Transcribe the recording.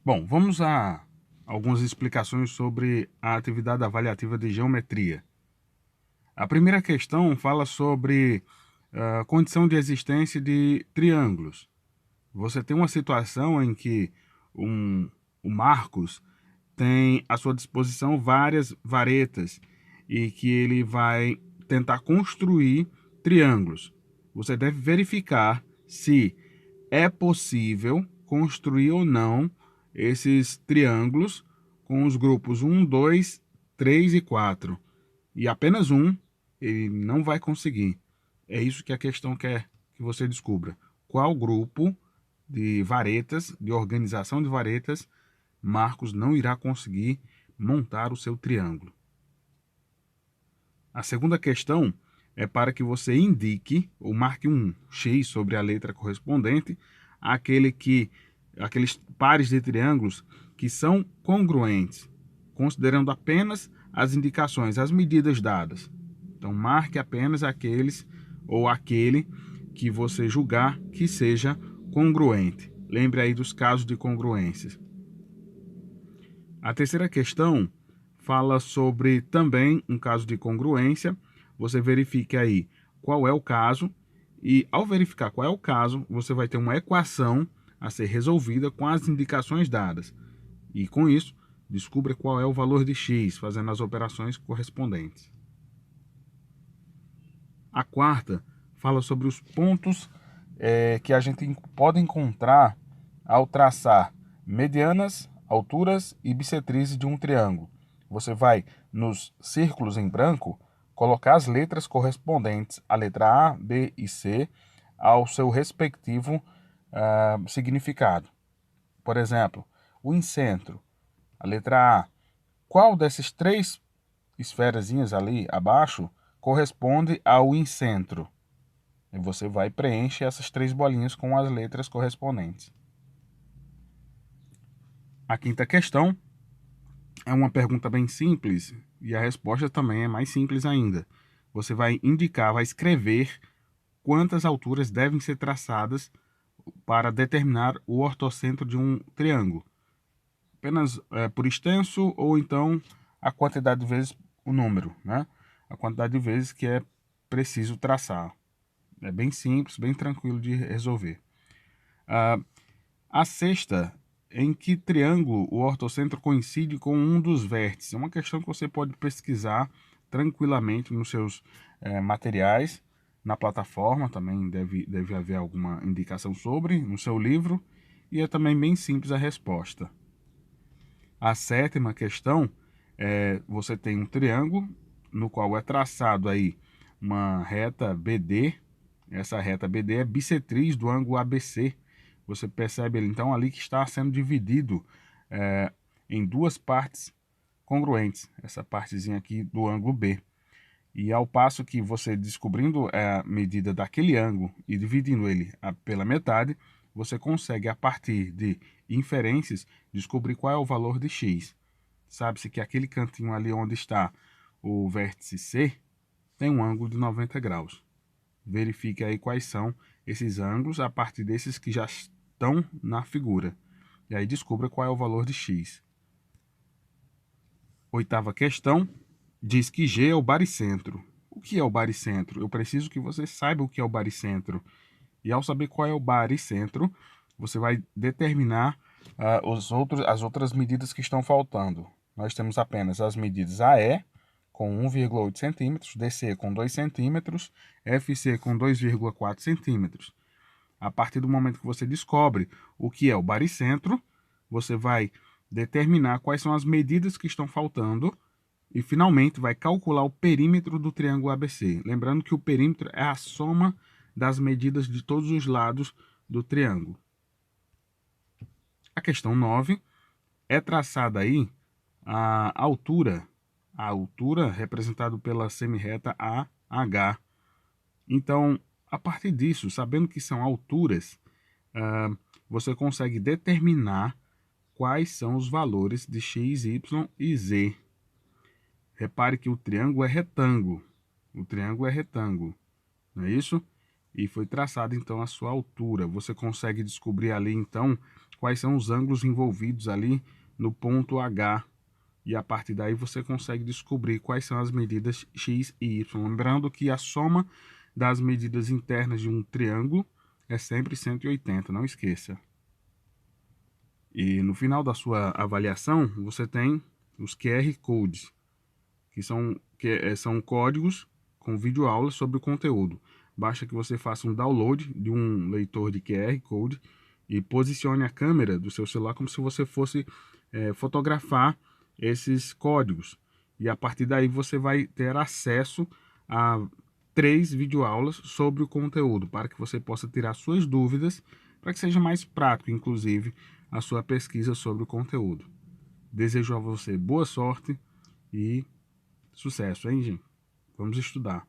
Bom, vamos a algumas explicações sobre a atividade avaliativa de geometria. A primeira questão fala sobre a condição de existência de triângulos. Você tem uma situação em que o Marcos tem à sua disposição várias varetas e que ele vai tentar construir triângulos. Você deve verificar se é possível construir ou não esses triângulos com os grupos 1, 2, 3 e 4. E apenas um ele não vai conseguir. É isso que a questão quer que você descubra. Qual grupo de varetas, de organização de varetas, Marcos não irá conseguir montar o seu triângulo. A segunda questão é para que você indique ou marque um X sobre a letra correspondente aqueles pares de triângulos que são congruentes, considerando apenas as indicações, as medidas dadas. Então marque apenas aqueles ou aquele que você julgar que seja congruente. Lembre aí dos casos de congruências. A terceira questão fala sobre também um caso de congruência. Você verifique aí qual é o caso e ao verificar qual é o caso, você vai ter uma equação a ser resolvida com as indicações dadas. E com isso, descubra qual é o valor de x, fazendo as operações correspondentes. A quarta fala sobre os pontos que a gente pode encontrar ao traçar medianas, alturas e bissetrizes de um triângulo. Você vai, nos círculos em branco, colocar as letras correspondentes à letra A, B e C ao seu respectivo significado. Por exemplo, o incentro, a letra A. Qual dessas três esferazinhas ali abaixo corresponde ao incentro? E você vai preencher essas três bolinhas com as letras correspondentes. A quinta questão é uma pergunta bem simples e a resposta também é mais simples ainda. Você vai indicar, vai escrever quantas alturas devem ser traçadas para determinar o ortocentro de um triângulo. Apenas por extenso ou então a quantidade de vezes o número, né? A quantidade de vezes que é preciso traçar. É bem simples, bem tranquilo de resolver. A sexta, em que triângulo o ortocentro coincide com um dos vértices? É uma questão que você pode pesquisar tranquilamente nos seus materiais. Na plataforma também deve haver alguma indicação sobre, no seu livro. E é também bem simples a resposta. A sétima questão você tem um triângulo no qual é traçado aí uma reta BD. Essa reta BD é bissetriz do ângulo ABC. Você percebe então ali que está sendo dividido em duas partes congruentes. Essa partezinha aqui do ângulo B. E ao passo que você descobrindo a medida daquele ângulo e dividindo ele pela metade, você consegue, a partir de inferências, descobrir qual é o valor de x. Sabe-se que aquele cantinho ali onde está o vértice C tem um ângulo de 90 graus. Verifique aí quais são esses ângulos a partir desses que já estão na figura. E aí descubra qual é o valor de x. Oitava questão diz que G é o baricentro. O que é o baricentro? Eu preciso que você saiba o que é o baricentro. E ao saber qual é o baricentro, você vai determinar as outras medidas que estão faltando. Nós temos apenas as medidas AE com 1,8 centímetros, DC com 2 centímetros, FC com 2,4 centímetros. A partir do momento que você descobre o que é o baricentro, você vai determinar quais são as medidas que estão faltando e finalmente vai calcular o perímetro do triângulo ABC. Lembrando que o perímetro é a soma das medidas de todos os lados do triângulo. A questão 9 é traçada aí a altura representada pela semirreta AH. Então, a partir disso, sabendo que são alturas, você consegue determinar quais são os valores de x, y e z. Repare que o triângulo é retângulo. O triângulo é retângulo, não é isso? E foi traçada então a sua altura. Você consegue descobrir ali então quais são os ângulos envolvidos ali no ponto H, e a partir daí você consegue descobrir quais são as medidas x e y. Lembrando que a soma das medidas internas de um triângulo é sempre 180, não esqueça. E no final da sua avaliação, você tem os QR Codes, que são códigos com videoaulas sobre o conteúdo. Basta que você faça um download de um leitor de QR Code e posicione a câmera do seu celular como se você fosse fotografar esses códigos. E a partir daí você vai ter acesso a 3 videoaulas sobre o conteúdo, para que você possa tirar suas dúvidas, para que seja mais prático, inclusive, a sua pesquisa sobre o conteúdo. Desejo a você boa sorte e sucesso, hein, gente? Vamos estudar.